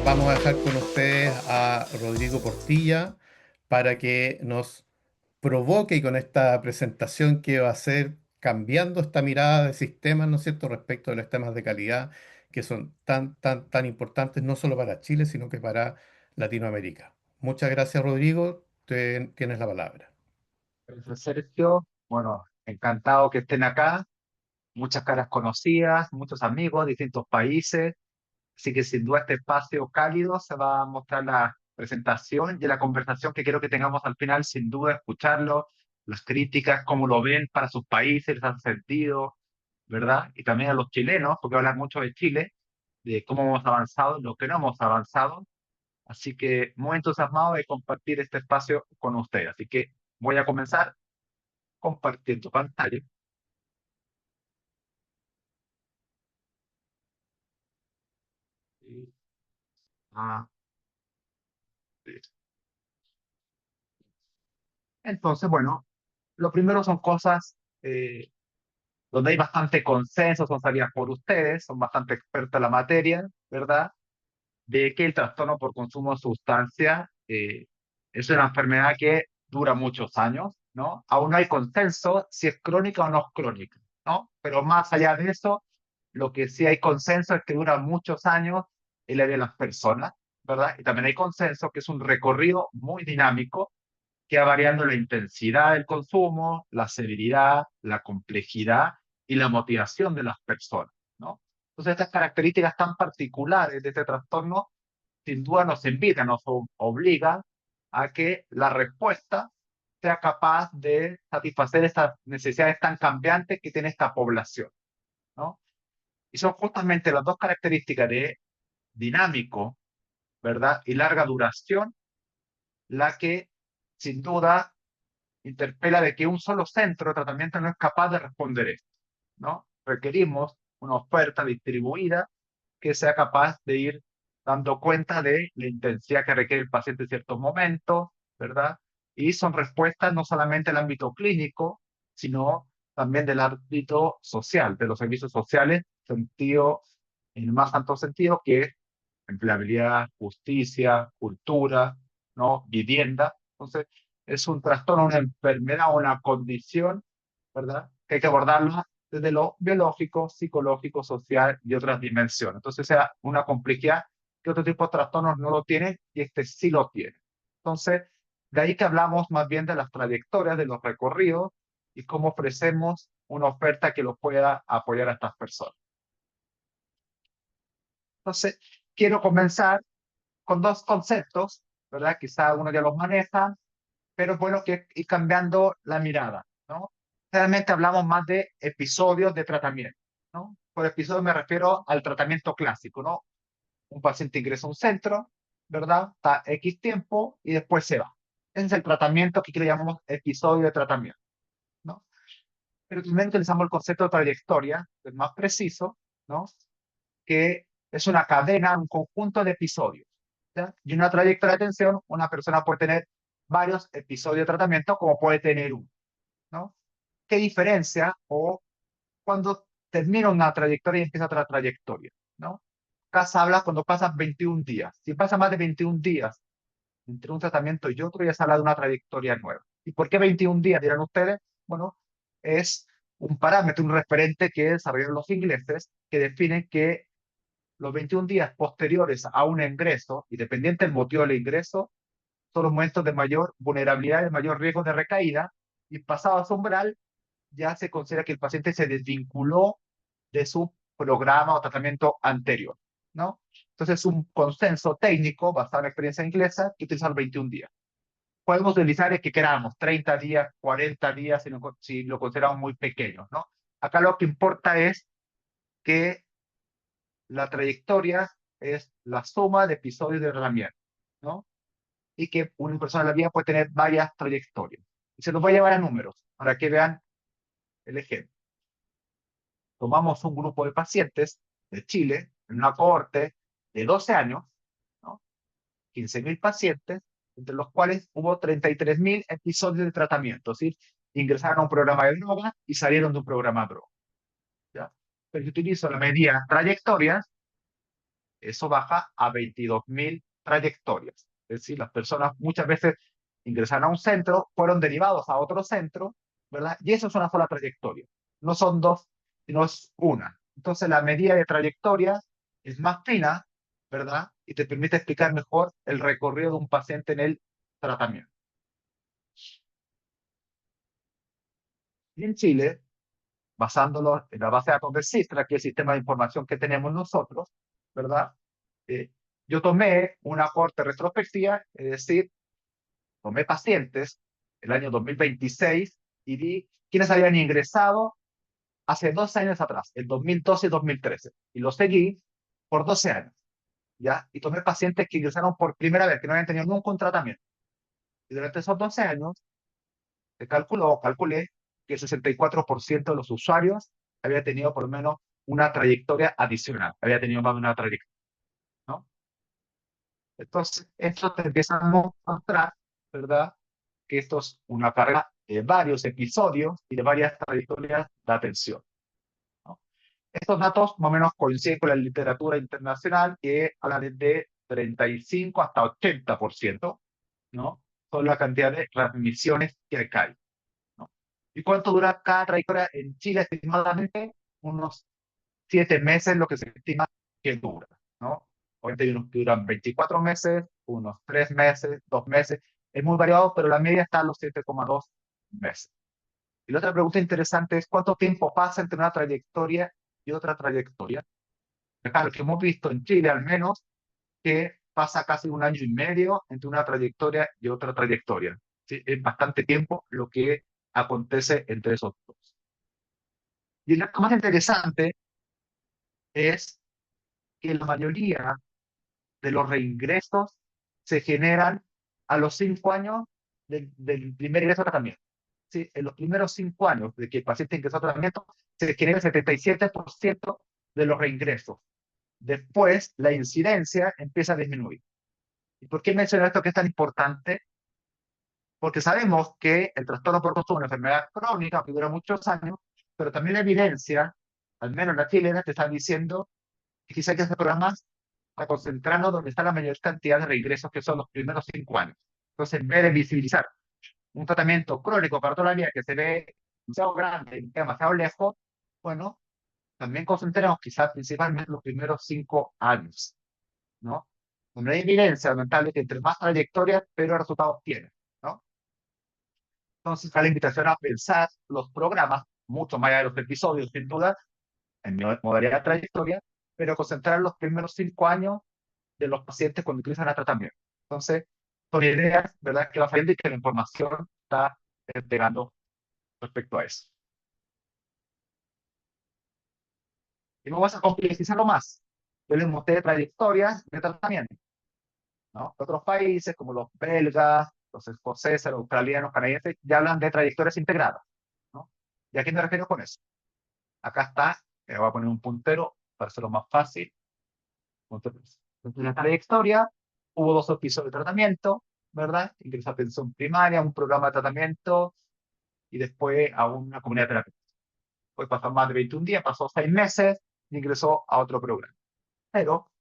vamos a dejar con ustedes a Rodrigo Portilla para que nos provoque con esta presentación que va a ser cambiando esta mirada de sistemas, ¿no es cierto?, respecto de los temas de calidad que son tan importantes no solo para Chile, sino que para Latinoamérica. Muchas gracias, Rodrigo. Tienes la palabra. Gracias, Sergio. Bueno, encantado que estén acá. Muchas caras conocidas, muchos amigos, distintos países. Así que sin duda este espacio cálido se va a mostrar la presentación y la conversación que quiero que tengamos al final, sin duda, escucharlo, las críticas, cómo lo ven para sus países, les han sentido, ¿verdad? Y también a los chilenos, porque hablan mucho de Chile, de cómo hemos avanzado, lo que no hemos avanzado. Así que muy entusiasmado de compartir este espacio con ustedes. Así que voy a comenzar compartiendo pantalla. Y, ah, sí. Entonces, bueno, lo primero son cosas donde hay bastante consenso, son sabidas por ustedes, son bastante expertos en la materia, ¿verdad? De que el trastorno por consumo de sustancia es una enfermedad que dura muchos años, ¿no? Aún no hay consenso si es crónica o no es crónica, ¿no? Pero más allá de eso, lo que sí hay consenso es que dura muchos años en la vida de las personas, ¿verdad? Y también hay consenso que es un recorrido muy dinámico que va variando la intensidad del consumo, la severidad, la complejidad y la motivación de las personas, ¿no? Entonces, estas características tan particulares de este trastorno, sin duda nos invitan, nos obligan a que la respuesta sea capaz de satisfacer estas necesidades tan cambiantes que tiene esta población, ¿no? Y son justamente las dos características de dinámico, ¿verdad? Y larga duración, la que sin duda interpela de que un solo centro de tratamiento no es capaz de responder esto, ¿no? Requerimos una oferta distribuida que sea capaz de ir dando cuenta de la intensidad que requiere el paciente en ciertos momentos, ¿verdad? Y son respuestas no solamente del ámbito clínico, sino también del ámbito social, de los servicios sociales, sentido, en el más alto sentido, que es empleabilidad, justicia, cultura, ¿no? Vivienda. Entonces, es un trastorno, una enfermedad, una condición, ¿verdad? Que hay que abordarla desde lo biológico, psicológico, social y otras dimensiones. Entonces, sea una complejidad que otro tipo de trastornos no lo tienen y este sí lo tiene. Entonces, de ahí que hablamos más bien de las trayectorias, de los recorridos y cómo ofrecemos una oferta que los pueda apoyar a estas personas. Entonces, quiero comenzar con dos conceptos, ¿verdad? Quizá uno ya los maneja, pero es bueno que ir cambiando la mirada, ¿no? Realmente hablamos más de episodios de tratamiento, ¿no? Por episodio me refiero al tratamiento clásico, ¿no? Un paciente ingresa a un centro, ¿verdad? Está X tiempo y después se va. Ese es el tratamiento que aquí le llamamos episodio de tratamiento, ¿no? Pero también utilizamos el concepto de trayectoria, que es más preciso, ¿no? Que es una cadena, un conjunto de episodios. ¿Ya? Y una trayectoria de atención, una persona puede tener varios episodios de tratamiento como puede tener uno, ¿no? ¿Qué diferencia o cuando termina una trayectoria y empieza otra trayectoria, ¿no? Acá se habla cuando pasan 21 días. Si pasa más de 21 días entre un tratamiento y otro, ya se habla de una trayectoria nueva. ¿Y por qué 21 días, dirán ustedes? Bueno, es un parámetro, un referente que desarrollaron los ingleses que define que los 21 días posteriores a un ingreso, y dependiente del motivo del ingreso, son los momentos de mayor vulnerabilidad, de mayor riesgo de recaída, y pasado ese umbral, ya se considera que el paciente se desvinculó de su programa o tratamiento anterior, ¿no? Entonces, es un consenso técnico basado en la experiencia inglesa que utiliza los 21 días. Podemos utilizar el que queramos, 30 días, 40 días, si lo consideramos muy pequeño, ¿no? Acá lo que importa es que la trayectoria es la suma de episodios de tratamiento, ¿no? Y que una persona en la vida puede tener varias trayectorias. Y se los voy a llevar a números para que vean el ejemplo. Tomamos un grupo de pacientes de Chile, en una cohorte de 12 años, ¿no? 15.000 pacientes, entre los cuales hubo 33.000 episodios de tratamiento, es decir, ingresaron a un programa de droga y salieron de un programa de droga. ¿Ya? Pero si utilizo la medida trayectorias, Eso baja a 22.000 trayectorias. Es decir, las personas muchas veces ingresan a un centro, fueron derivados a otro centro, ¿verdad? Y eso es una sola trayectoria. No son dos, sino es una. Entonces la medida de trayectoria es más fina, ¿verdad? Y te permite explicar mejor el recorrido de un paciente en el tratamiento. Y en Chile, basándolo en la base de datos de CISTRA, que es el sistema de información que tenemos nosotros, ¿verdad? Eh, yo tomé una corte retrospectiva, es decir, tomé pacientes el año 2026 y vi quiénes habían ingresado hace 12 años atrás, el 2012 y 2013, y los seguí por 12 años, ¿ya? Y tomé pacientes que ingresaron por primera vez, que no habían tenido nunca un tratamiento. Y durante esos 12 años, calculé que el 64% de los usuarios había tenido por lo menos una trayectoria adicional, había tenido más de una trayectoria, ¿no? Entonces, esto te empieza a mostrar, ¿verdad? Que esto es una carrera de varios episodios y de varias trayectorias de atención, ¿no? Estos datos más o menos coinciden con la literatura internacional que habla de 35 hasta 80%, ¿no? Son la cantidad de transmisiones que hay, ¿no? ¿Y cuánto dura cada trayectoria en Chile? Estimadamente unos 7 meses, lo que se estima que dura, ¿no? Obviamente hay unos que duran 24 meses, unos 3 meses, 2 meses, es muy variado, pero la media está en los 7,2 meses. Y la otra pregunta interesante es cuánto tiempo pasa entre una trayectoria y otra trayectoria. Acá lo que hemos visto en Chile al menos, que pasa casi un año y medio entre una trayectoria y otra trayectoria. ¿Sí? Es bastante tiempo lo que acontece entre esos dos. Y lo más interesante es que la mayoría de los reingresos se generan a los 5 años del primer ingreso a tratamiento. ¿Sí? En los primeros 5 años de que el paciente ingresó a tratamiento, se genera el 77% de los reingresos. Después, la incidencia empieza a disminuir. ¿Y por qué menciono esto que es tan importante? Porque sabemos que el trastorno por consumo es una enfermedad crónica que dura muchos años, pero también la evidencia, al menos la chilena, te está diciendo que quizá hay que hacer programas para concentrarnos donde está la mayor cantidad de reingresos, que son los primeros 5 años. Entonces, en vez de visibilizar un tratamiento crónico para toda la vida que se ve demasiado grande, demasiado lejos, bueno, también concentremos quizás principalmente los primeros 5 años, ¿no? Donde hay evidencia lamentable que entre más trayectorias, peores resultados tiene, ¿no? Entonces, está la invitación a pensar los programas, mucho más allá de los episodios, sin duda, en modalidad de trayectoria, pero concentrar los primeros 5 años de los pacientes cuando utilizan el tratamiento. Entonces, son ideas, ¿verdad?, que va saliendo y que la información está entregando respecto a eso. Y vamos a complejizarlo más. Yo les mostré trayectorias de tratamiento, ¿no? Otros países, como los belgas, los escoceses, los australianos, canadienses, ya hablan de trayectorias integradas, ¿no? ¿Y a qué me refiero con eso? Acá está, voy a poner un puntero para hacerlo más fácil. Entonces, en la trayectoria hubo 2 episodios de tratamiento, ¿verdad? Ingresó a atención primaria, un programa de tratamiento y después a una comunidad terapéutica. Después pasó más de 21 días, pasó 6 meses y ingresó a otro programa. Pero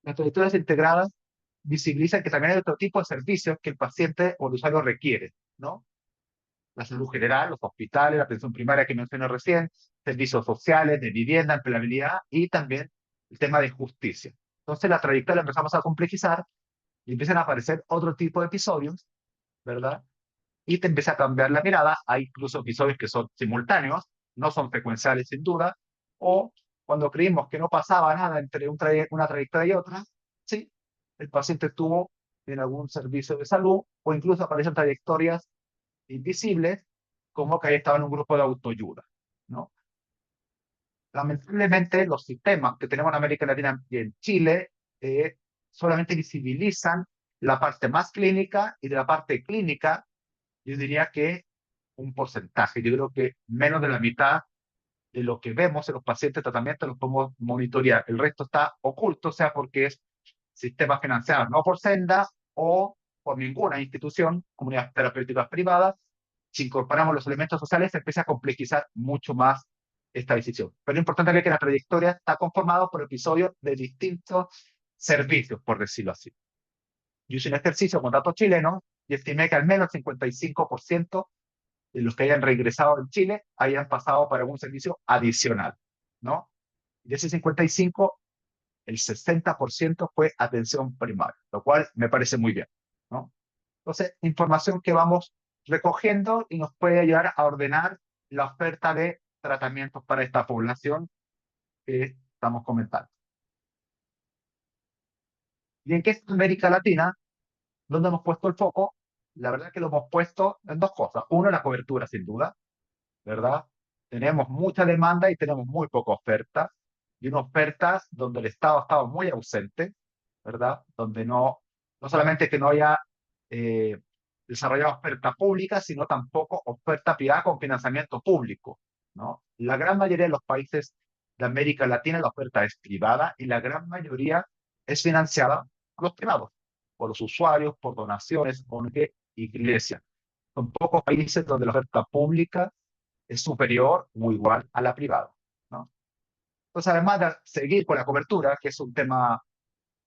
las trayectorias integradas visibilizan que también hay otro tipo de servicios que el paciente o el usuario requiere, ¿no? La salud general, los hospitales, la atención primaria que mencioné recién, servicios sociales, de vivienda, empleabilidad y también el tema de justicia. Entonces la trayectoria la empezamos a complejizar y empiezan a aparecer otro tipo de episodios, ¿verdad? Y te empieza a cambiar la mirada. Hay incluso episodios que son simultáneos, no son secuenciales sin duda, o cuando creímos que no pasaba nada entre una trayectoria y otra, sí, el paciente estuvo en algún servicio de salud o incluso aparecen trayectorias invisibles como que ahí estaba en un grupo de autoayuda, ¿no? Lamentablemente, los sistemas que tenemos en América Latina y en Chile solamente visibilizan la parte más clínica y de la parte clínica, yo diría que un porcentaje. Yo creo que menos de la mitad de lo que vemos en los pacientes de tratamiento los podemos monitorear. El resto está oculto, o sea, porque es sistema financiado no por Senda o por ninguna institución, comunidades terapéuticas privadas. Si incorporamos los elementos sociales, se empieza a complejizar mucho más esta decisión. Pero es importante que la trayectoria está conformada por episodios de distintos servicios, por decirlo así. Yo hice un ejercicio con datos chilenos y estimé que al menos el 55% de los que hayan regresado en Chile hayan pasado para algún servicio adicional, ¿no? Y de ese 55, el 60% fue atención primaria, lo cual me parece muy bien, ¿no? Entonces, información que vamos recogiendo y nos puede ayudar a ordenar la oferta de tratamientos para esta población que estamos comentando. ¿Y en qué es América Latina? ¿Dónde hemos puesto el foco? La verdad es que lo hemos puesto en dos cosas. Uno, la cobertura, sin duda, ¿verdad? Tenemos mucha demanda y tenemos muy poca oferta. Y una oferta donde el Estado ha estado muy ausente, ¿verdad? Donde no solamente que no haya eh, desarrollado oferta pública, sino tampoco oferta privada con financiamiento público, ¿no? La gran mayoría de los países de América Latina la oferta es privada y la gran mayoría es financiada por los privados, por los usuarios, por donaciones, ONG, iglesias. Son pocos países donde la oferta pública es superior o igual a la privada, ¿no? Entonces, además de seguir con la cobertura, que es un tema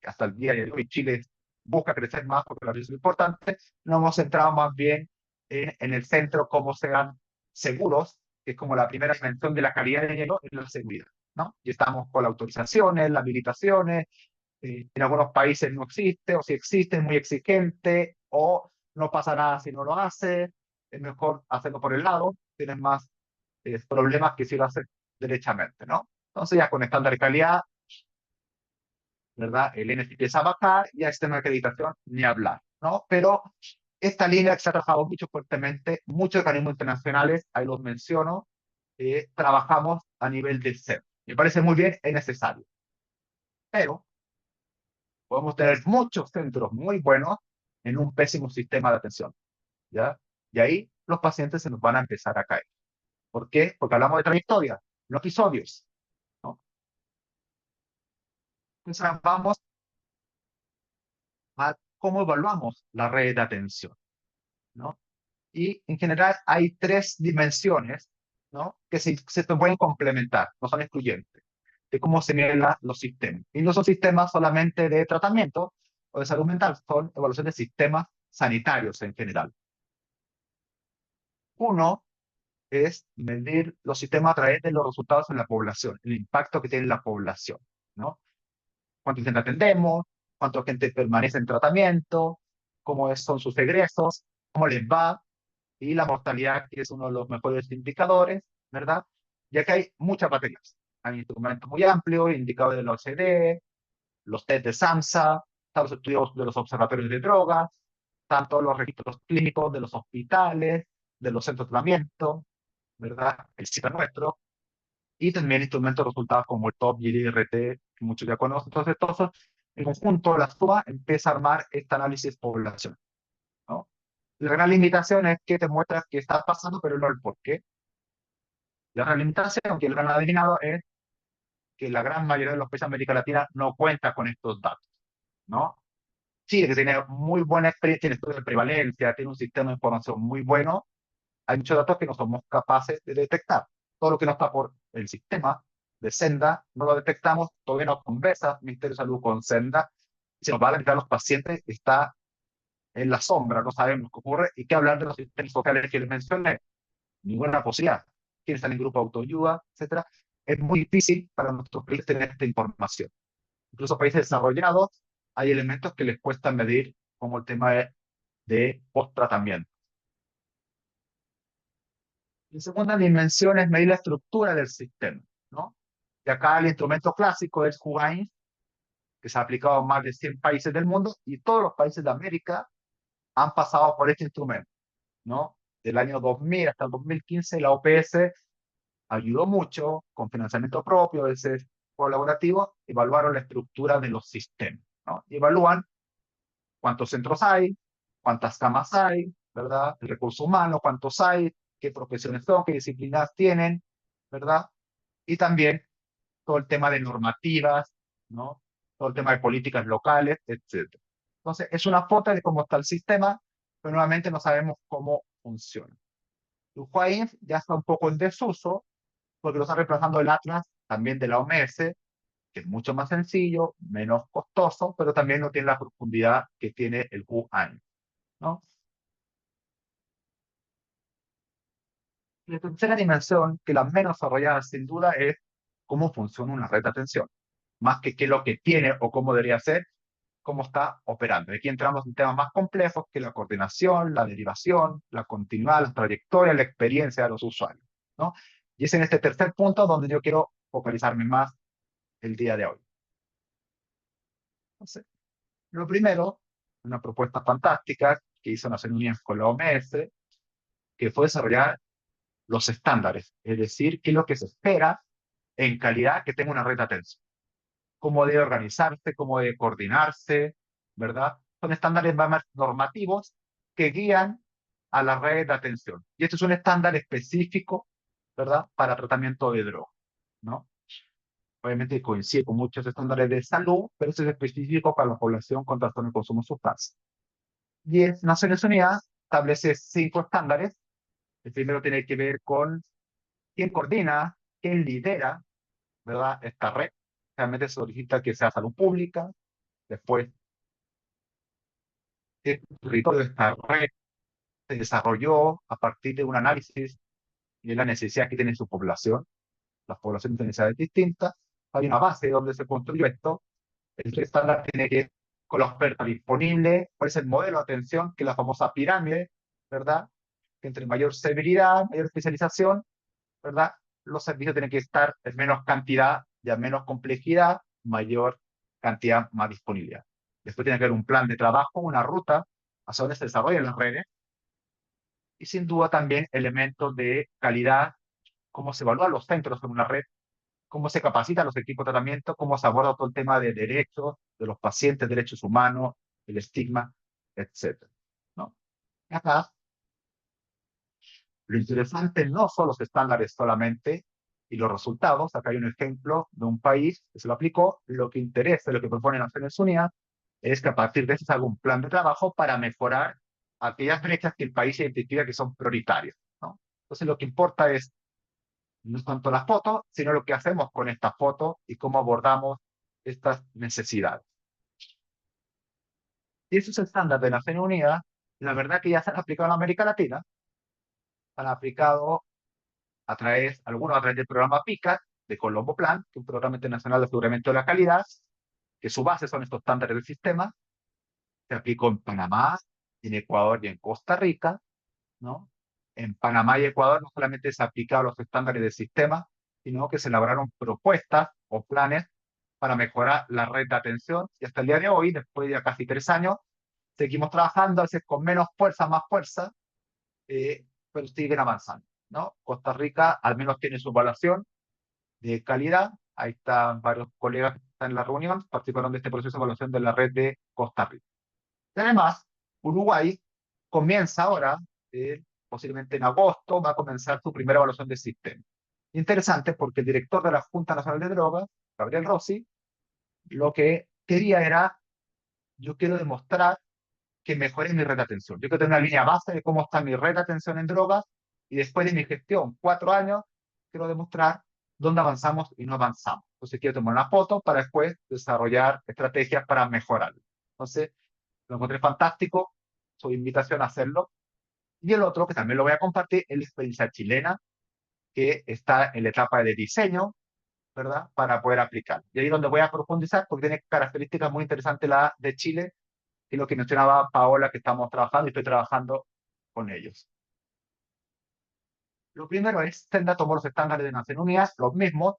que hasta el día de hoy Chile busca crecer más porque la es importante, nos hemos centrado más bien en el centro, cómo sean seguros, que es como la primera dimensión de la calidad de dinero, en la seguridad, ¿no? Y estamos con las autorizaciones, las habilitaciones, en algunos países no existe, o si existe es muy exigente, o no pasa nada si no lo hace, es mejor hacerlo por el lado, tienes más problemas que si lo haces derechamente, ¿no? Entonces ya con estándar de calidad, ¿verdad? El INE empieza a bajar y a sistema de acreditación ni hablar, ¿no? Pero esta línea que se ha trabajado mucho fuertemente, muchos organismos internacionales, ahí los menciono, trabajamos a nivel del CEP. Me parece muy bien, es necesario. Pero podemos tener muchos centros muy buenos en un pésimo sistema de atención, ¿ya? Y ahí los pacientes se nos van a empezar a caer. ¿Por qué? Porque hablamos de trayectoria, no episodios, ¿no? Entonces vamos a cómo evaluamos la red de atención, ¿no? Y en general hay tres dimensiones, ¿no? Que se pueden complementar, no son excluyentes, de cómo se miden los sistemas. Y no son sistemas solamente de tratamiento o de salud mental, son evaluación de sistemas sanitarios en general. Uno es medir los sistemas a través de los resultados en la población, el impacto que tiene en la población, ¿no? Cuánta gente atendemos, cuánta gente permanece en tratamiento, son sus egresos, cómo les va, y la mortalidad, que es uno de los mejores indicadores, ¿verdad? Ya que hay muchas baterías. Hay instrumentos muy amplios, indicadores de la OCDE, los test de SAMSA, están los estudios de los observatorios de drogas, tanto los registros clínicos de los hospitales, de los centros de tratamiento, ¿verdad? El CIPA nuestro, y también instrumentos de resultados como el TOP y el IRT, que muchos ya conocen. Entonces, todo eso, en conjunto, la suma empieza a armar este análisis poblacional, ¿no? La gran limitación es que te muestra que está pasando, pero no el por qué. La gran limitación, que lo han adivinado, es que la gran mayoría de los países de América Latina no cuenta con estos datos, ¿no? Chile, que tiene muy buena experiencia, tiene estudios de prevalencia, tiene un sistema de información muy bueno, hay muchos datos que no somos capaces de detectar. Todo lo que no está por el sistema de Senda, no lo detectamos, todavía no conversa Ministerio de Salud con Senda, se nos va a limitar los pacientes, está en la sombra, no sabemos qué ocurre, y qué hablar de los sistemas sociales que les mencioné, ninguna posibilidad. Quienes están en grupo de autoayuda, etcétera. Es muy difícil para nuestros países tener esta información. Incluso países desarrollados, hay elementos que les cuesta medir, como el tema de post-tratamiento. La segunda dimensión es medir la estructura del sistema, ¿no? Y acá el instrumento clásico es Hugain, que se ha aplicado en más de 100 países del mundo, y todos los países de América han pasado por este instrumento, ¿no? Del año 2000 hasta el 2015, la OPS ayudó mucho con financiamiento propio, a veces colaborativo, evaluaron la estructura de los sistemas, ¿no? Y evalúan cuántos centros hay, cuántas camas hay, ¿verdad? El recurso humano, cuántos hay, qué profesiones son, qué disciplinas tienen, ¿verdad? Y también todo el tema de normativas, ¿no? Todo el tema de políticas locales, etcétera. Entonces, es una foto de cómo está el sistema, pero nuevamente no sabemos cómo funciona. El Huawei ya está un poco en desuso, porque lo está reemplazando el Atlas también de la OMS, que es mucho más sencillo, menos costoso, pero también no tiene la profundidad que tiene el QAM, ¿no? La tercera dimensión, que la menos desarrollada sin duda, es cómo funciona una red de atención. Más que qué es lo que tiene o cómo debería ser, cómo está operando. Aquí entramos en temas más complejos que la coordinación, la derivación, la continuidad, la trayectoria, la experiencia de los usuarios, ¿no? Y es en este tercer punto donde yo quiero focalizarme más el día de hoy. Entonces, lo primero, una propuesta fantástica que hizo Naciones Unidas con la OMS, que fue desarrollar los estándares, es decir, qué es lo que se espera en calidad que tenga una red de atención, cómo debe organizarse, cómo debe coordinarse, ¿verdad? Son estándares más normativos que guían a la red de atención. Y esto es un estándar específico, ¿verdad? Para tratamiento de drogas, ¿no? Obviamente coincide con muchos estándares de salud, pero eso es específico para la población con trastorno de consumo de sustancias. Y Naciones Unidas establece 5 estándares. El primero tiene que ver con quién coordina, quién lidera, ¿verdad? Esta red. Realmente se solicita que sea salud pública. Después, el territorio de esta red se desarrolló a partir de un análisis de la necesidad que tiene su población. Las poblaciones tienen necesidades distintas. Hay una base donde se construyó esto. El estándar tiene que ver con la oferta disponible, cuál es el modelo de atención, que es la famosa pirámide, ¿verdad? Que entre mayor severidad, mayor especialización, ¿verdad? Los servicios tienen que estar en menos cantidad y a menos complejidad, mayor cantidad, más disponibilidad. Después tiene que haber un plan de trabajo, una ruta hacia donde se desarrollan las redes y sin duda también elementos de calidad, cómo se evalúan los centros en una red, cómo se capacitan los equipos de tratamiento, cómo se aborda todo el tema de derechos de los pacientes, derechos humanos, el estigma, etcétera, ¿no? Acá lo interesante no son los estándares solamente y los resultados. Acá hay un ejemplo de un país que se lo aplicó. Lo que interesa, lo que propone Naciones Unidas, es que a partir de eso se haga un plan de trabajo para mejorar aquellas brechas que el país identifica que son prioritarias, ¿no? Entonces lo que importa es no es tanto la foto, sino lo que hacemos con esta foto y cómo abordamos estas necesidades. Y esos estándares de Naciones Unidas, la verdad que ya se han aplicado en América Latina, se han aplicado algunos a través del programa PICA de Colombo Plan, que es un programa internacional de aseguramiento de la calidad, que su base son estos estándares del sistema. Se aplicó en Panamá, en Ecuador y en Costa Rica, ¿no? En Panamá y Ecuador no solamente se aplicaron los estándares del sistema, sino que se elaboraron propuestas o planes para mejorar la red de atención y hasta el día de hoy, después de ya casi 3 años, seguimos trabajando, a veces con menos fuerza, más fuerza, pero siguen avanzando, ¿no? Costa Rica al menos tiene su evaluación de calidad. Ahí están varios colegas que están en la reunión, participaron de este proceso de evaluación de la red de Costa Rica. Y además, Uruguay comienza ahora, posiblemente en agosto, va a comenzar su primera evaluación de sistema. Interesante porque el director de la Junta Nacional de Drogas, Gabriel Rossi, lo que quería era, yo quiero demostrar que mejore mi red de atención. Yo quiero tener una línea base de cómo está mi red de atención en drogas y después de mi gestión, 4 años, quiero demostrar dónde avanzamos y no avanzamos. Entonces quiero tomar una foto para después desarrollar estrategias para mejorarlo. Entonces, lo encontré fantástico, su invitación a hacerlo. Y el otro, que también lo voy a compartir, es la experiencia chilena, que está en la etapa de diseño, ¿verdad? Para poder aplicar. Y ahí es donde voy a profundizar, porque tiene características muy interesantes la de Chile, y lo que mencionaba Paola, que estamos trabajando y estoy trabajando con ellos. Lo primero es, Senda tomó los estándares de Naciones Unidas, los mismos,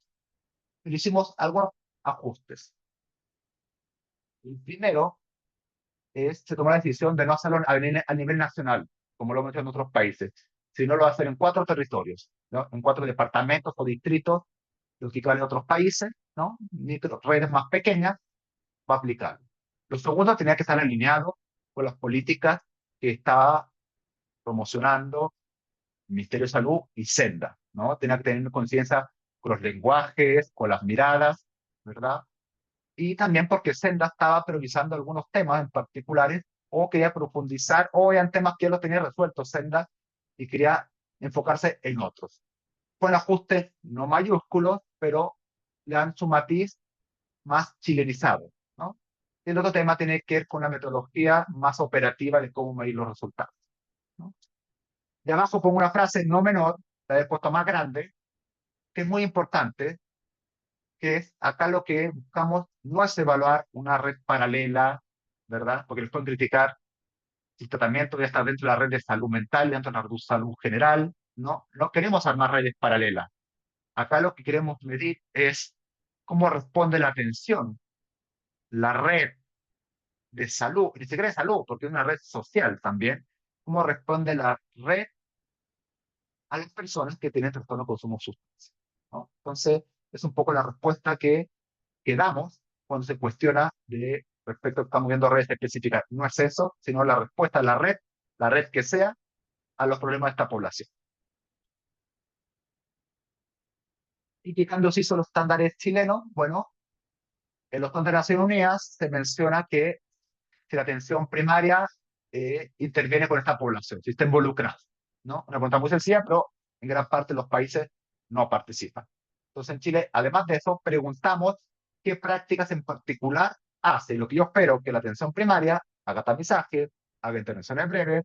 y le hicimos algunos ajustes. El primero es, se tomó la decisión de no hacerlo a nivel nacional, como lo hemos hecho en otros países, sino lo va a hacer en 4 territorios, ¿no? En 4 departamentos o distritos, lo que equivale a otros países, ¿no? Micro, redes más pequeñas, va a aplicar. Lo segundo tenía que estar alineado con las políticas que estaba promocionando el Ministerio de Salud y Senda, ¿no? Tenía que tener conciencia con los lenguajes, con las miradas, ¿verdad? Y también porque Senda estaba priorizando algunos temas en particulares o quería profundizar o eran temas que ya los tenía resueltos Senda y quería enfocarse en otros. Con ajustes no mayúsculos, pero le dan su matiz más chilenizado, ¿no? Y el otro tema tiene que ver con la metodología más operativa de cómo medir los resultados, ¿no? De abajo pongo una frase no menor, la he puesto más grande, que es muy importante, que es acá lo que buscamos no es evaluar una red paralela, ¿verdad? Porque les pueden criticar si el tratamiento debe estar dentro de la red de salud mental, dentro de la red de salud general, ¿no? No queremos armar redes paralelas. Acá lo que queremos medir es cómo responde la atención, la red de salud, ni siquiera de salud, porque es una red social también, cómo responde la red a las personas que tienen trastorno de consumo de sustancias, ¿no? Entonces, es un poco la respuesta que damos cuando se cuestiona de respecto a que estamos viendo redes específicas. No es eso, sino la respuesta a la red que sea, a los problemas de esta población. ¿Y qué cambios hizo los estándares chilenos? Bueno, en los estándares de Naciones Unidas se menciona que si la atención primaria interviene con esta población, si está involucrada, ¿no? Una pregunta muy sencilla, pero en gran parte de los países no participan. Entonces, en Chile, además de eso, preguntamos qué prácticas en particular hace. Lo que yo espero que la atención primaria haga tamizaje, haga intervenciones breves,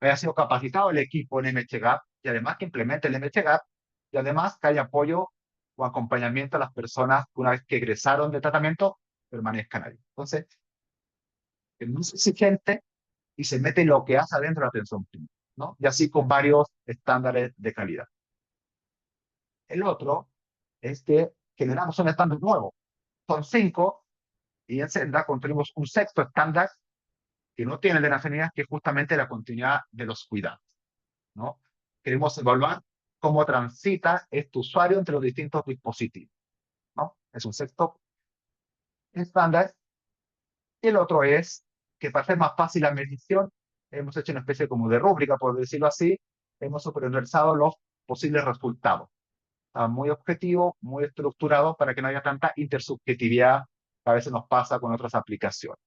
haya sido capacitado el equipo en MHGAP y además que implemente el MHGAP y además que haya apoyo o acompañamiento a las personas que una vez que egresaron de tratamiento permanezcan ahí. Entonces, es muy exigente y se mete lo que hace adentro de la atención primaria, ¿no? Y así con varios estándares de calidad. El otro es que generamos un estándar nuevo. Son cinco y en Senda construimos un sexto estándar que no tiene el de Naciones Unidas, que es justamente la continuidad de los cuidados, ¿no? Queremos evaluar cómo transita este usuario entre los distintos dispositivos, ¿no? Es un sexto estándar. Y el otro es que para hacer más fácil la medición, hemos hecho una especie como de rúbrica, por decirlo así, hemos superiorizado los posibles resultados. Está muy objetivo, muy estructurado para que no haya tanta intersubjetividad que a veces nos pasa con otras aplicaciones.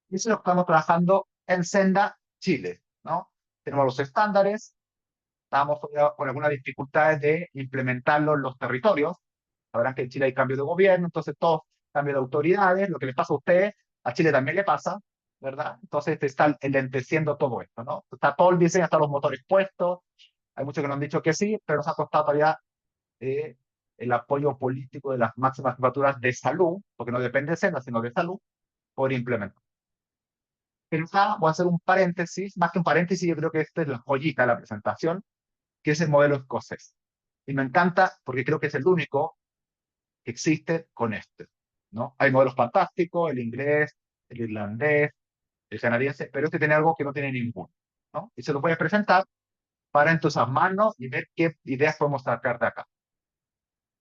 Y eso lo estamos trabajando en Senda, Chile, ¿no? Tenemos los estándares, estamos con algunas dificultades de implementarlos en los territorios. Sabrán que en Chile hay cambio de gobierno, entonces todo cambio de autoridades, lo que les pasa a ustedes, a Chile también le pasa, ¿verdad? Entonces te está enlenteciendo todo esto, ¿no? Está todo el diseño, están los motores puestos, hay muchos que nos han dicho que sí, pero nos ha costado todavía eh, el apoyo político de las máximas jefaturas de salud, porque no depende de Sena, sino de salud, por implementar. Pero acá voy a hacer un paréntesis, más que un paréntesis, yo creo que esta es la joyita de la presentación, que es el modelo escocés. Y me encanta porque creo que es el único que existe con este, ¿no? Hay modelos fantásticos, el inglés, el irlandés, el canadiense, pero este tiene algo que no tiene ninguno, ¿no? Y se lo voy a presentar para entusiasmarnos y ver qué ideas podemos sacar de acá.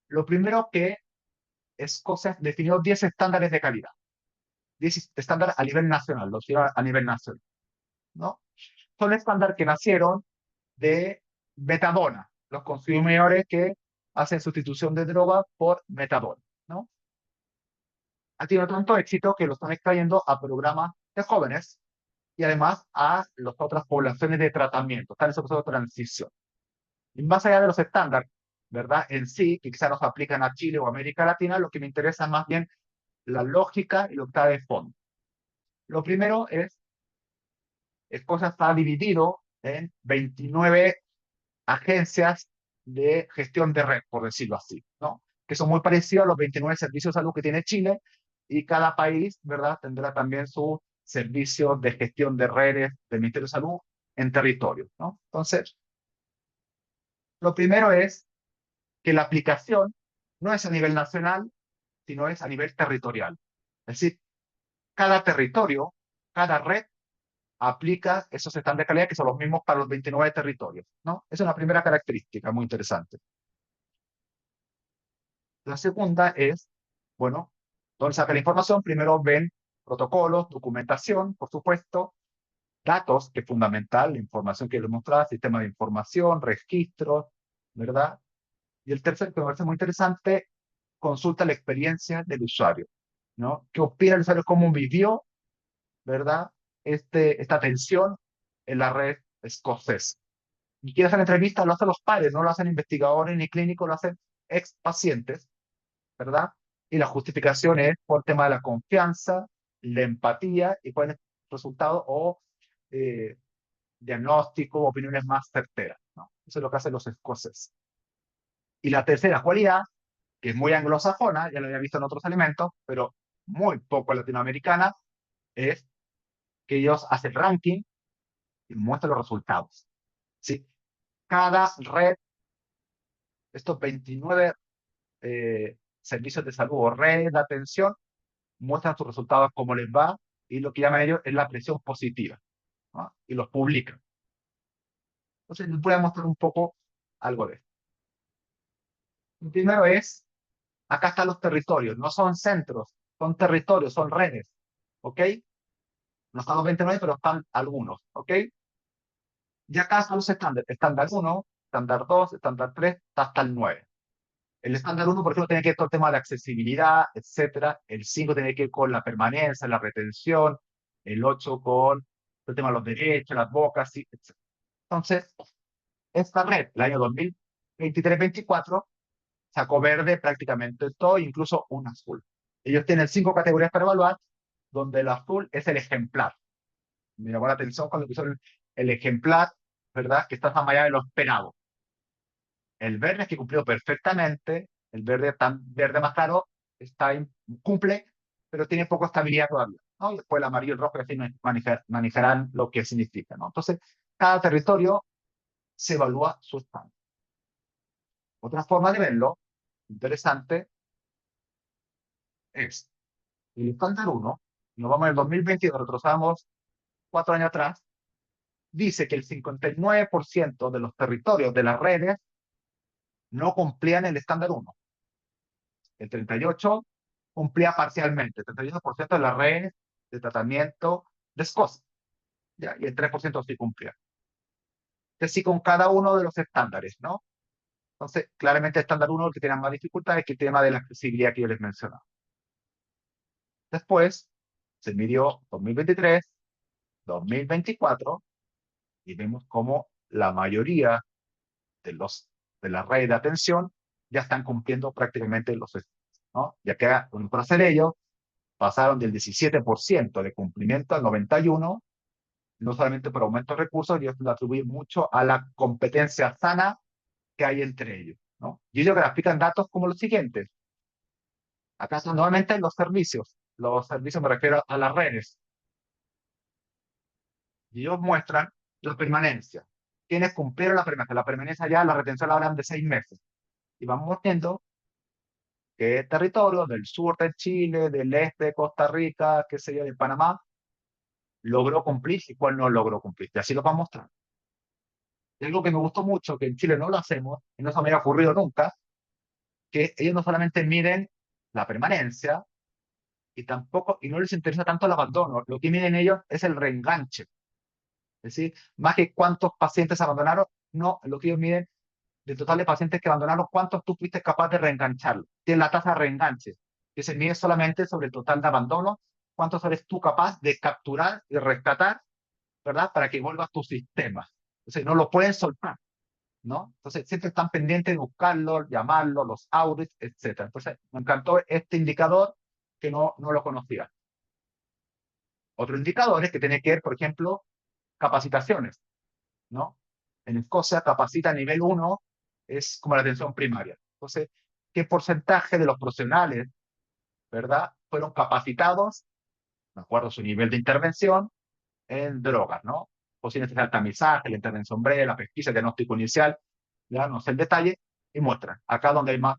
Lo primero que Escocia definió 10 estándares de calidad, 10 estándares a nivel nacional, los lleva a nivel nacional, ¿no? Son estándares que nacieron de metadona, los consumidores que hacen sustitución de droga por metadona, ¿no? Ha tenido tanto éxito que lo están extrayendo a programas de jóvenes y además a las otras poblaciones de tratamiento, están en ese proceso de transición. Y más allá de los estándares, ¿verdad? En sí, que quizás nos aplican a Chile o América Latina, lo que me interesa es más bien la lógica y lo que está de fondo. Lo primero es, Escocia está dividido en 29 agencias de gestión de red, por decirlo así, ¿no? Que son muy parecidos a los 29 servicios de salud que tiene Chile y cada país, ¿verdad? Tendrá también su servicio de gestión de redes del Ministerio de Salud en territorio, ¿no? Entonces, lo primero es que la aplicación no es a nivel nacional, sino es a nivel territorial. Es decir, cada territorio, cada red aplica esos estándares de calidad que son los mismos para los 29 territorios, ¿no? Esa es una primera característica muy interesante. La segunda es, bueno, ¿dónde saca la información? Primero ven protocolos, documentación, por supuesto, datos, que es fundamental, la información que les mostraba, sistema de información, registros, ¿verdad? Y el tercer, que me parece muy interesante, consulta la experiencia del usuario, ¿no? ¿Qué opina el usuario? ¿Cómo vivió, ¿verdad? Esta atención en la red escocesa. Y quiere hacer entrevistas, lo hacen los padres, no lo hacen investigadores ni clínicos, lo hacen ex pacientes, ¿verdad? Y la justificación es por tema de la confianza, la empatía y cuál es el resultado o eh, diagnóstico, opiniones más certeras, ¿no? Eso es lo que hacen los escoceses. Y la tercera cualidad, que es muy anglosajona, ya lo había visto en otros elementos, pero muy poco latinoamericana, es que ellos hacen ranking y muestran los resultados. ¿Sí? Cada red, estos 29 servicios de salud o redes de atención, muestran sus resultados, cómo les va, y lo que llaman ellos es la presión positiva, ¿no? Y los publican. Entonces, les voy a mostrar un poco algo de esto. El primero es, acá están los territorios, no son centros, son territorios, son redes, ¿ok? No están los 29, pero están algunos, ¿ok? Y acá están los estándares, estándar uno, estándar 2, estándar 3, hasta el 9. El estándar uno, por ejemplo, tiene que ver con el tema de accesibilidad, etcétera. El 5 tiene que ver con la permanencia, la retención. El 8 con el tema de los derechos, las bocas, sí, etcétera. Entonces, esta red, el año 2023-24, sacó verde prácticamente todo, incluso un azul. Ellos tienen 5 categorías para evaluar, donde el azul es el ejemplar. Me llamó la atención cuando pusieron el ejemplar, ¿verdad? Que está más allá de lo esperado. El verde es que cumplió perfectamente, el verde tan verde más claro está cumple, pero tiene poca estabilidad todavía, ¿no? Y después el amarillo y el rojo que así manejarán lo que significa, ¿no? Entonces, cada territorio se evalúa su estándar. Otra forma de verlo, interesante, es el estándar uno. Nos vamos en el 2022, retrocedamos 4 años atrás, dice que el 59% de los territorios de las redes no cumplían el estándar uno. El 38% cumplía parcialmente, el 38% de las redes de tratamiento de Escocia, ¿ya? Y el 3% sí cumplía. Entonces, sí, con cada uno de los estándares, ¿no? Entonces, claramente el estándar uno, el que tiene más dificultades, es que el tema de la accesibilidad que yo les mencionaba. Después, se midió 2023, 2024, y vemos cómo la mayoría de, de las redes de atención ya están cumpliendo prácticamente los estándares, ¿no? Ya que, por hacer ello, pasaron del 17% de cumplimiento al 91%, no solamente por aumento de recursos, ellos lo atribuyen mucho a la competencia sana que hay entre ellos, ¿no? Y ellos grafican datos como los siguientes. Acá son nuevamente los servicios me refiero a las redes, y ellos muestran la permanencia. ¿Quiénes cumplieron la permanencia? La permanencia ya, la retención la hablan de 6 meses. Y vamos viendo qué territorio del sur de Chile, del este de Costa Rica, qué sé yo, de Panamá, logró cumplir y cuál no logró cumplir. Y así lo vamos mostrando. Y algo que me gustó mucho, que en Chile no lo hacemos, y no se me había ocurrido nunca, que ellos no solamente miden la permanencia, y tampoco, y no les interesa tanto el abandono, lo que miden ellos es el reenganche. Es decir, más que cuántos pacientes abandonaron, no, lo que ellos miden del total de pacientes que abandonaron, cuántos tú fuiste capaz de reengancharlo. Tiene la tasa de reenganche, que se mide solamente sobre el total de abandono, cuántos eres tú capaz de capturar y rescatar, ¿verdad? Para que vuelva a tu sistema. Entonces, no lo pueden soltar, ¿no? Entonces, siempre están pendientes de buscarlo, llamarlo, los audits, etcétera. Entonces, me encantó este indicador que no lo conocía. Otro indicador es que tiene que ver, por ejemplo, capacitaciones, ¿no? En Escocia, capacita a nivel uno es como la atención primaria. Entonces, ¿qué porcentaje de los profesionales, ¿verdad?, fueron capacitados, de acuerdo a su nivel de intervención, en drogas, ¿no? Posibles de tamizaje, la intervención breve, la pesquisa, el diagnóstico inicial, ya no sé el detalle, y muestran. Acá donde hay más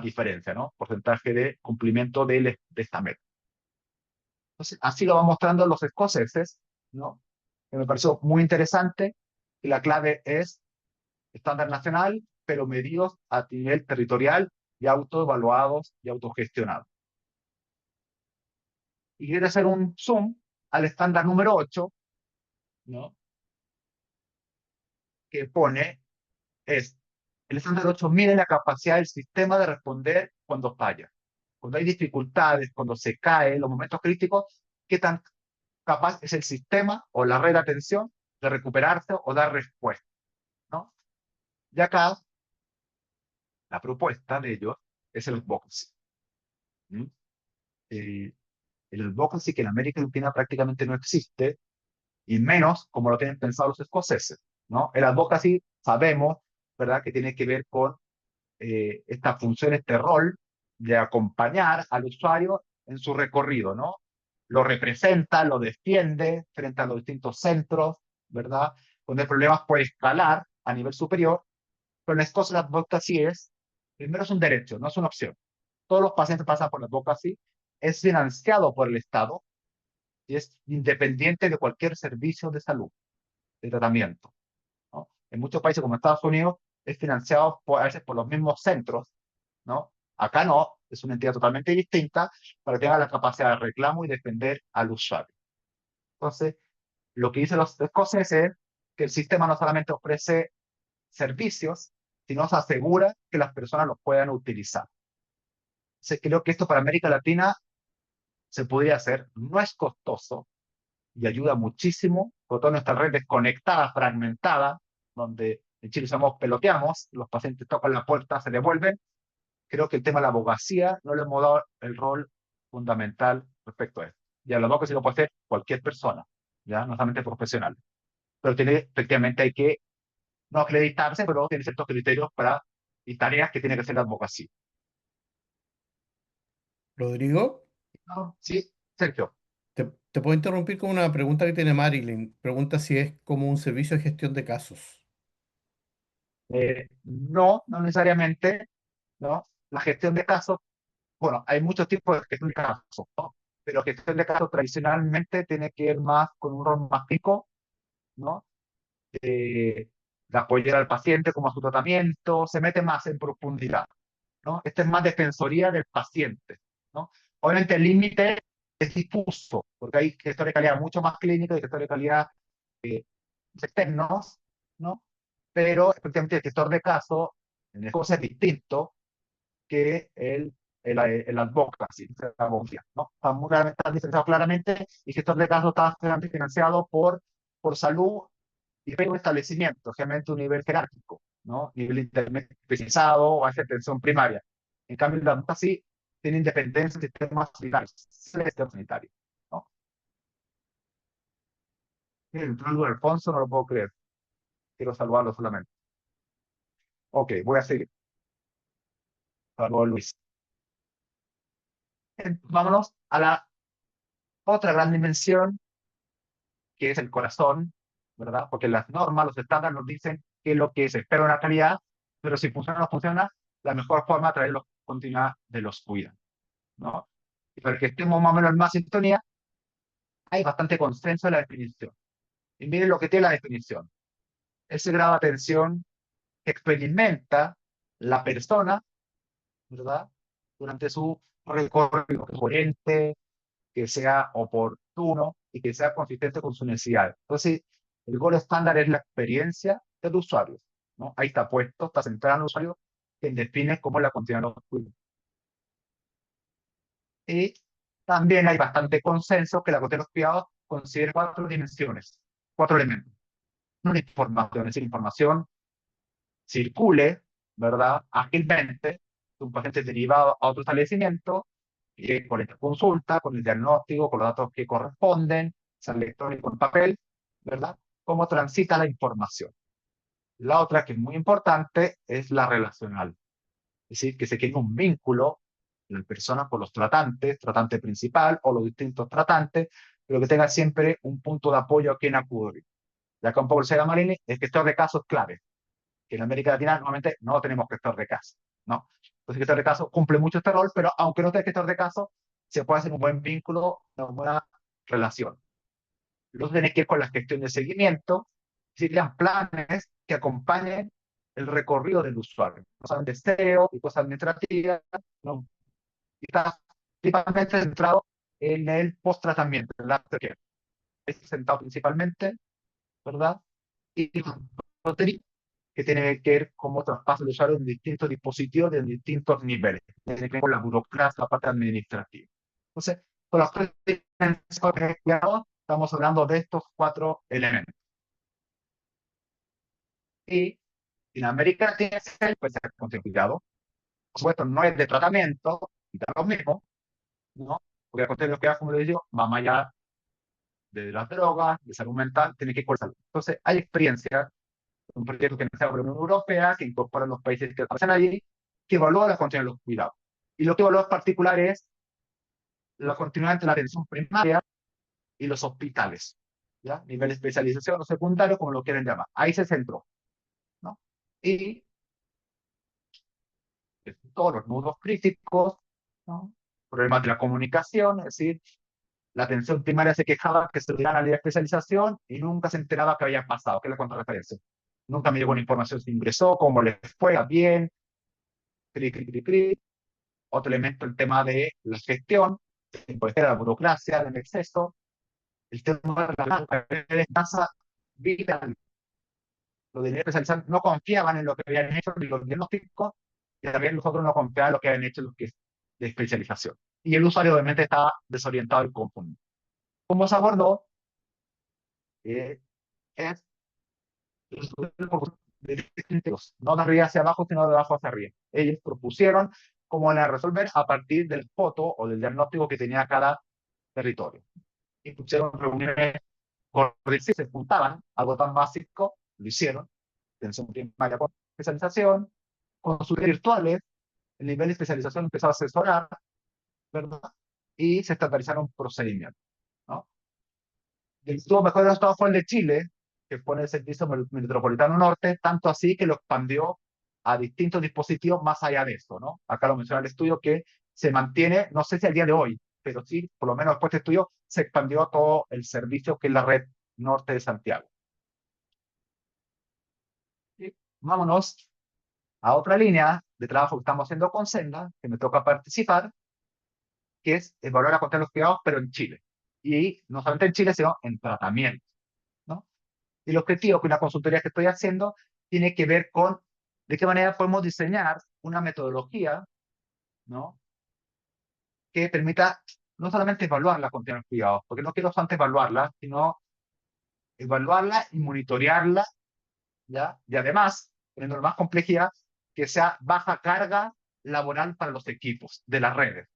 diferencia, ¿no? Porcentaje de cumplimiento de esta meta. Entonces, así lo van mostrando los escoceses, ¿no? Que me pareció muy interesante, y la clave es estándar nacional, pero medidos a nivel territorial y autoevaluados y autogestionados. Y quiere hacer un zoom al estándar número 8, ¿no? Que pone es, el estándar 8 mide la capacidad del sistema de responder cuando falla. Cuando hay dificultades, cuando se cae, los momentos críticos, qué tan capaz es el sistema o la red de atención de recuperarse o dar respuesta, ¿no? Y acá la propuesta de ellos es el advocacy. ¿Mm? Eh, el advocacy que en América Latina prácticamente no existe, y menos como lo tienen pensado los escoceses, ¿no? El advocacy sabemos, ¿verdad?, que tiene que ver con esta función, este rol de acompañar al usuario en su recorrido, ¿no? Lo representa, lo defiende frente a los distintos centros, ¿verdad? Cuando hay problemas puede escalar a nivel superior, pero en Escocia la advocacy es, primero es un derecho, no es una opción. Todos los pacientes pasan por la advocacy, es financiado por el Estado y es independiente de cualquier servicio de salud, de tratamiento, ¿no? En muchos países como Estados Unidos es financiado a veces por los mismos centros, ¿no? Acá no, es una entidad totalmente distinta para que tenga la capacidad de reclamo y defender al usuario. Entonces, lo que dicen los escoceses es que el sistema no solamente ofrece servicios, sino se asegura que las personas los puedan utilizar. Entonces, creo que esto para América Latina se podría hacer, no es costoso y ayuda muchísimo, con toda nuestra red desconectada, fragmentada, donde en Chile usamos peloteamos, los pacientes tocan la puerta, se devuelven. Creo que el tema de la abogacía no le hemos dado el rol fundamental respecto a esto. Y a lo mejor sí lo puede hacer cualquier persona, ya no solamente profesional. Pero tiene, efectivamente hay que no acreditarse, pero tiene ciertos criterios para y tareas que tiene que hacer la abogacía. Rodrigo, ¿No? Sí, Sergio. te puedo interrumpir con una pregunta que tiene Marilyn. Pregunta si es como un servicio de gestión de casos. No, no necesariamente, ¿no? La gestión de casos, bueno, hay muchos tipos de gestión de casos, ¿no? Pero gestión de casos tradicionalmente tiene que ver más con un rol más pico, ¿no? eh, de apoyar al paciente como a su tratamiento, se mete más en profundidad, ¿no? Este es más defensoría del paciente, ¿no? Obviamente el límite es difuso, porque hay gestores de calidad mucho más clínicos y gestores de calidad externos, ¿no? Pero efectivamente el gestor de caso en el caso es distinto que el advocacy, la abogacía, ¿no? Está diferenciado claramente y gestor de caso está financiado por salud y hay un establecimiento, generalmente un nivel jerárquico, ¿no? Nivel intermedio especializado o hacia atención primaria. En cambio, la adulta sí tiene independencia del sistema sanitario, ¿no? El saludo de Alfonso, no lo puedo creer. Quiero saludarlo solamente. Ok, voy a seguir. Saludos, Luis. Vámonos a la otra gran dimensión, que es el corazón, ¿verdad? Porque las normas, los estándares nos dicen qué es lo que se espera de una calidad, pero si funciona o no funciona, la mejor forma de traerlos continuidad de los cuidados, ¿no? Y para que estemos más o menos en más sintonía, hay bastante consenso en la definición. Y miren lo que tiene la definición. Ese grado de atención que experimenta la persona, ¿verdad? Durante su recorrido, coherente, que sea oportuno y que sea consistente con su necesidad. Entonces, el gol estándar es la experiencia del usuario, ¿no? Ahí está puesto, está centrado en el usuario, que define cómo es la continuidad de los cuidados. Y también hay bastante consenso que la cuestión de los cuidados considera cuatro dimensiones, cuatro elementos. Una información, es decir, información circule, ¿verdad?, ágilmente de un paciente derivado a otro establecimiento, y con esta consulta, con el diagnóstico, con los datos que corresponden, sea electrónico en papel, ¿verdad? Cómo transita la información. La otra, que es muy importante, es la relacional. Es decir, que se quede un vínculo en la persona con los tratantes, tratante principal o los distintos tratantes, pero que tenga siempre un punto de apoyo a quien acudir. Ya que un poco el Sega Marini, el gestor de casos clave, que en América Latina normalmente no tenemos gestor de casos, ¿no? Entonces el gestor de casos cumple mucho este rol, pero aunque no esté el gestor de casos, se puede hacer un buen vínculo, una buena relación. Luego tiene que ir con la gestión de seguimiento, serían planes que acompañen el recorrido del usuario, cosas de SEO y cosas administrativas, ¿no? Y está principalmente centrado en el post-tratamiento, en la aftercare. Está centrado principalmente, ¿verdad? Y que tiene que ver cómo traspasa el usuario en distintos dispositivos de distintos niveles. Tiene que ver con la burocracia, la parte administrativa. Entonces, con las tres Estamos hablando de estos cuatro elementos. Y en América tiene seis, pues ser cuidado. Por supuesto, no es de tratamiento, y da lo mismo, ¿no? Porque el contenido que como le digo, va más allá de las drogas, de salud mental, tiene que ir por salud. Entonces, hay experiencia, un proyecto que nace por la Unión Europea, que incorpora los países que pasan allí, que evalúa la continuidad de los cuidados. Y lo que evalúa en particular es la continuidad entre la atención primaria y los hospitales, ¿ya? Nivel de especialización o secundario, como lo quieren llamar. Ahí se centró, ¿no? Y todos los nudos críticos, ¿no? Problemas de la comunicación, es decir, la atención primaria se quejaba que se le dieran a la especialización y nunca se enteraba qué había pasado, qué es la contrarreferencia. Nunca me llegó una información si ingresó, cómo le fue, bien, cri, cri, cri, cri. Otro elemento, el tema de la gestión, puede ser la burocracia, el exceso, el tema de la tasa vital. Los de especialización no confiaban en lo que habían hecho los diagnósticos y también los otros no confiaban en lo que habían hecho los que de especialización. Y el usuario obviamente estaba desorientado y confundido. ¿Cómo se abordó? Eh, es de distintos, no de arriba hacia abajo, sino de abajo hacia arriba. Ellos propusieron cómo la resolver a partir del foto o del diagnóstico que tenía cada territorio. Y pusieron reuniones por decir, se juntaban, algo tan básico, lo hicieron, atención primaria con especialización, consultas virtuales, el nivel de especialización empezó a asesorar, ¿verdad? Y se estandarizaron procedimientos, ¿no? El que estuvo mejor resultado fue el de Chile, que pone el Servicio Metropolitano Norte, tanto así que lo expandió a distintos dispositivos más allá de esto, ¿no? Acá lo menciona el estudio que se mantiene, no sé si al día de hoy, pero sí, por lo menos después de este estudio, se expandió a todo el servicio que es la red norte de Santiago. Y vámonos a otra línea de trabajo que estamos haciendo con Senda, que me toca participar, que es evaluar a contra los cuidados, pero en Chile. Y no solamente en Chile, sino en tratamiento, ¿no? Y el objetivo que una consultoría que estoy haciendo tiene que ver con de qué manera podemos diseñar una metodología, ¿no? Que permita no solamente evaluar la continuidad de cuidados, porque no quiero solamente evaluarla, sino evaluarla y monitorearla, ¿ya? Y además, teniendo más complejidad, que sea baja carga laboral para los equipos de las redes.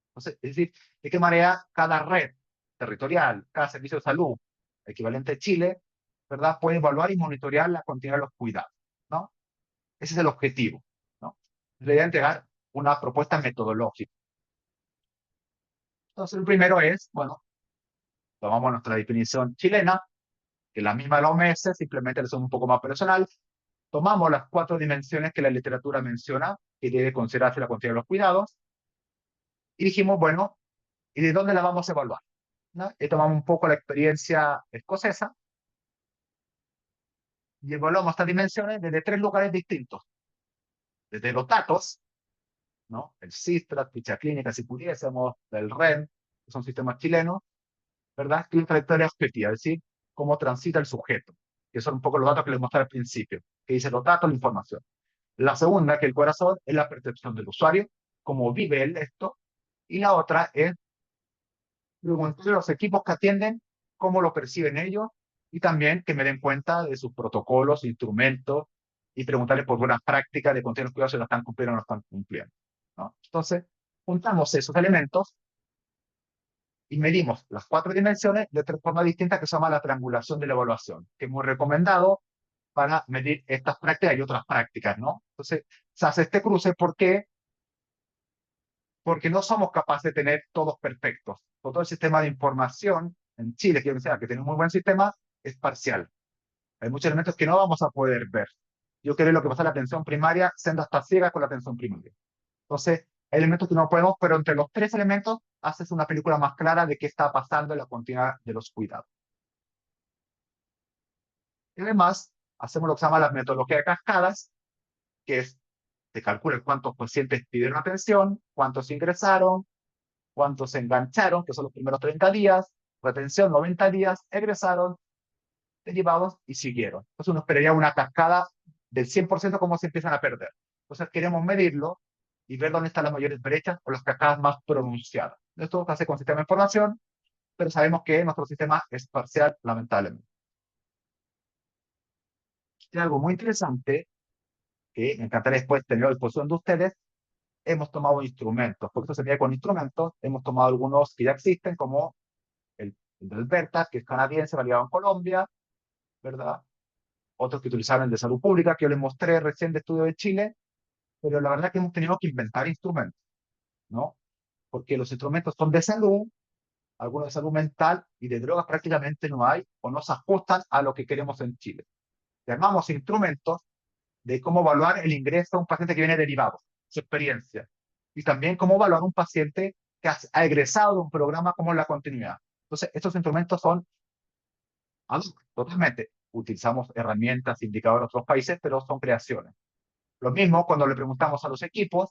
Entonces, es decir, de qué manera cada red territorial, cada servicio de salud, equivalente a Chile, ¿verdad? Puede evaluar y monitorear la continuidad de los cuidados, ¿no? Ese es el objetivo, ¿no? Le voy a entregar una propuesta metodológica. Entonces, el primero es, bueno, tomamos nuestra definición chilena, que es la misma de la OMS, simplemente le somos un poco más personal. Tomamos las cuatro dimensiones que la literatura menciona, que debe considerarse la continuidad de los cuidados, y dijimos, bueno, ¿y de dónde la vamos a evaluar? ¿No? Y tomamos un poco la experiencia escocesa y evaluamos estas dimensiones desde tres lugares distintos. Desde los datos, ¿no? El SISTRAT, ficha clínica, si pudiésemos, del REN, que son sistemas chilenos, ¿verdad? Que es una trayectoria objetiva, es decir, cómo transita el sujeto, que son un poco los datos que les mostré al principio, que dice los datos, la información. La segunda, que el corazón, es la percepción del usuario, cómo vive él esto, y la otra es preguntarle a los equipos que atienden cómo lo perciben ellos y también que me den cuenta de sus protocolos, instrumentos y preguntarles por buenas prácticas de continuos cuidados si lo están cumpliendo o no están cumpliendo, ¿no? Entonces, juntamos esos elementos y medimos las cuatro dimensiones de tres formas distintas que se llama la triangulación de la evaluación, que es muy recomendado para medir estas prácticas y otras prácticas, ¿no? Entonces, se hace este cruce porque no somos capaces de tener todos perfectos. Todo el sistema de información en Chile, quiero decir, que tiene un muy buen sistema, es parcial. Hay muchos elementos que no vamos a poder ver. Yo creo que lo que pasa en la atención primaria, siendo hasta ciega con la atención primaria. Entonces, hay elementos que no podemos, pero entre los tres elementos haces una película más clara de qué está pasando en la continuidad de los cuidados. Y además, hacemos lo que se llama la metodología de cascadas, que es, se calcula cuántos pacientes pidieron atención, cuántos ingresaron, cuántos se engancharon, que son los primeros 30 días, retención 90 días, egresaron, derivados y siguieron. Entonces uno esperaría una cascada del 100% cómo se empiezan a perder. Entonces queremos medirlo y ver dónde están las mayores brechas o las cascadas más pronunciadas. Esto se hace con sistema de información, pero sabemos que nuestro sistema es parcial, lamentablemente. Y algo muy interesante, que me encantaría después tener a disposición de ustedes, hemos tomado instrumentos, por eso se mide con instrumentos, hemos tomado algunos que ya existen, como el de Alberta, que es canadiense, validado en Colombia, ¿verdad? Otros que utilizaron el de salud pública, que yo les mostré recién de estudio de Chile, pero la verdad es que hemos tenido que inventar instrumentos, ¿no? Porque los instrumentos son de salud, algunos de salud mental y de drogas prácticamente no hay o no se ajustan a lo que queremos en Chile. Llamamos instrumentos de cómo evaluar el ingreso a un paciente que viene derivado, su experiencia, y también cómo evaluar un paciente que ha egresado de un programa como la continuidad. Entonces, estos instrumentos son totalmente. Utilizamos herramientas, indicadores de otros países, pero son creaciones. Lo mismo cuando le preguntamos a los equipos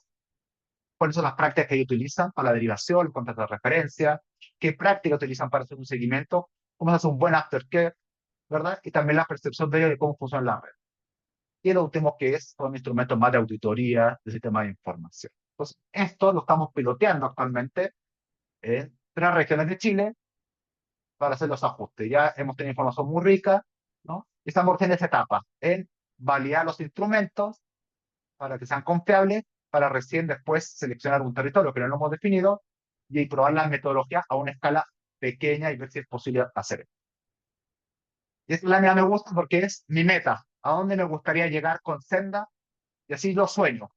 cuáles son las prácticas que ellos utilizan para la derivación, el contrato de referencia, qué prácticas utilizan para hacer un seguimiento, cómo se hace un buen aftercare, ¿verdad? Y también la percepción de ellos de cómo funciona la red. Y lo último que es son instrumentos más de auditoría del sistema de información. Entonces, esto lo estamos piloteando actualmente en 3 regiones de Chile para hacer los ajustes. Ya hemos tenido información muy rica, ¿no? Y estamos en esa etapa, en validar los instrumentos para que sean confiables, para recién después seleccionar un territorio que no lo hemos definido y probar la metodología a una escala pequeña y ver si es posible hacer esto. Y esta lámina me gusta porque es mi meta, a dónde me gustaría llegar con Senda, y así lo sueño.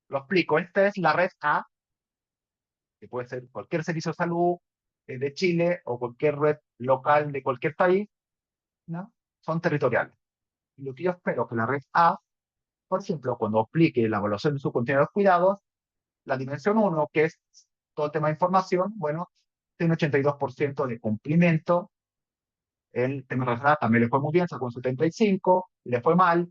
Lo explico, esta es la red A, que puede ser cualquier servicio de salud de Chile o cualquier red local de cualquier país, ¿no? Son territoriales. Y lo que yo espero que la red A, por ejemplo, cuando aplique la evaluación de su contenido de los cuidados, la dimensión uno, que es todo el tema de información, bueno, tiene un 82% de cumplimiento. El tema relacionado también le fue muy bien, sacó un 75, le fue mal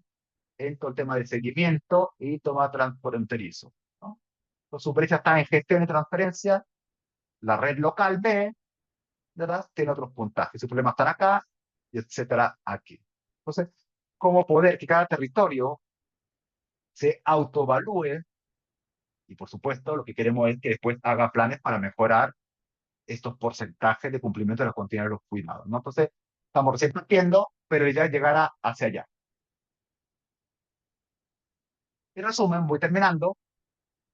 en todo el tema de seguimiento y toma transfronterizo, ¿no? Entonces, su brecha está en gestión y transferencia. La red local B, ¿verdad? Tiene otros puntajes. Sus problemas están acá, y etcétera, aquí. Entonces, ¿cómo poder que cada territorio se autoevalúe? Y por supuesto, lo que queremos es que después haga planes para mejorar estos porcentajes de cumplimiento de los contenidos de los cuidados, ¿no? Entonces, estamos recién partiendo, pero ya llegar hacia allá. En resumen, voy terminando,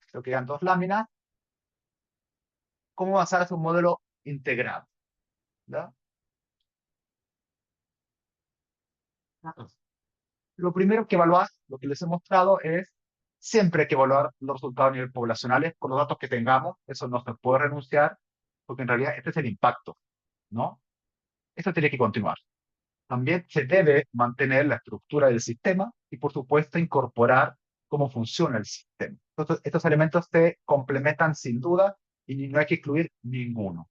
creo que quedan 2 láminas. ¿Cómo avanzar hacia un modelo integrado? ¿Ya? Lo primero que evaluar, lo que les he mostrado, es siempre hay que evaluar los resultados a nivel poblacionales con los datos que tengamos. Eso no se puede renunciar, porque en realidad este es el impacto, ¿no? Esto tiene que continuar. También se debe mantener la estructura del sistema y, por supuesto, incorporar cómo funciona el sistema. Entonces, estos elementos se complementan sin duda y no hay que excluir ninguno.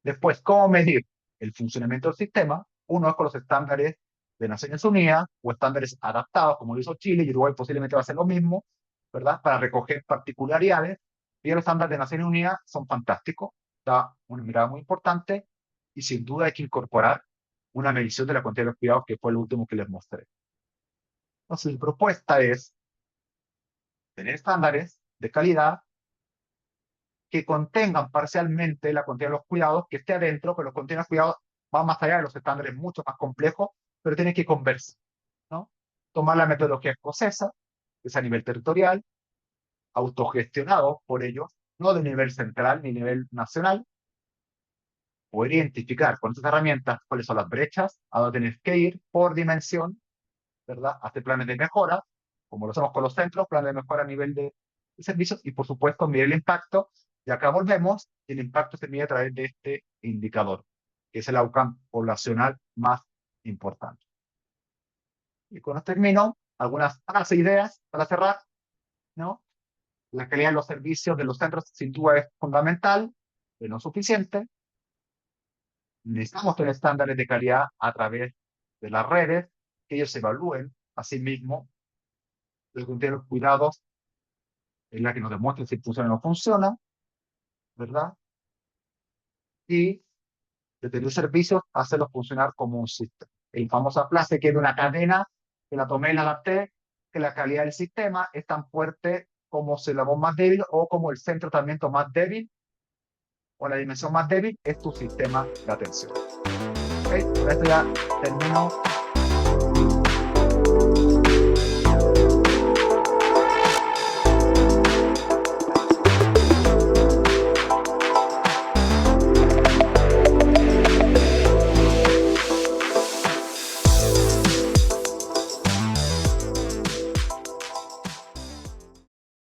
Después, ¿cómo medir el funcionamiento del sistema? Uno es con los estándares de Naciones Unidas o estándares adaptados, como lo hizo Chile, y Uruguay posiblemente va a hacer lo mismo, ¿verdad? Para recoger particularidades. Y los estándares de Naciones Unidas son fantásticos, da una mirada muy importante y sin duda hay que incorporar una medición de la cantidad de los cuidados, que fue el último que les mostré. Entonces, mi propuesta es tener estándares de calidad que contengan parcialmente la cantidad de los cuidados, que esté adentro, pero los contenidos de cuidados van más allá de los estándares mucho más complejos, pero tienen que conversar, ¿no? Tomar la metodología escocesa, que es a nivel territorial, autogestionado por ellos, no de nivel central ni nivel nacional, poder identificar con estas herramientas cuáles son las brechas, a dónde tienes que ir por dimensión, ¿verdad? Hacer planes de mejora, como lo hacemos con los centros, planes de mejora a nivel de servicios y, por supuesto, medir el impacto. Y acá volvemos, y el impacto se mide a través de este indicador, que es el outcome poblacional más importante. Y con esto termino, algunas ideas para cerrar, ¿no? La calidad de los servicios de los centros sin duda es fundamental, pero no suficiente. Necesitamos tener estándares de calidad a través de las redes, que ellos evalúen a sí mismos el contenido de los cuidados en la que nos demuestre si funciona o no funciona, ¿verdad? Y de tener servicios, hacerlos funcionar como un sistema. El famosa frase que es de una cadena, que la tomé y la adapté, que la calidad del sistema es tan fuerte como si la voz más débil o como el centro también más débil, o la dimensión más débil es tu sistema de atención. ¿Ok? Con esto ya termino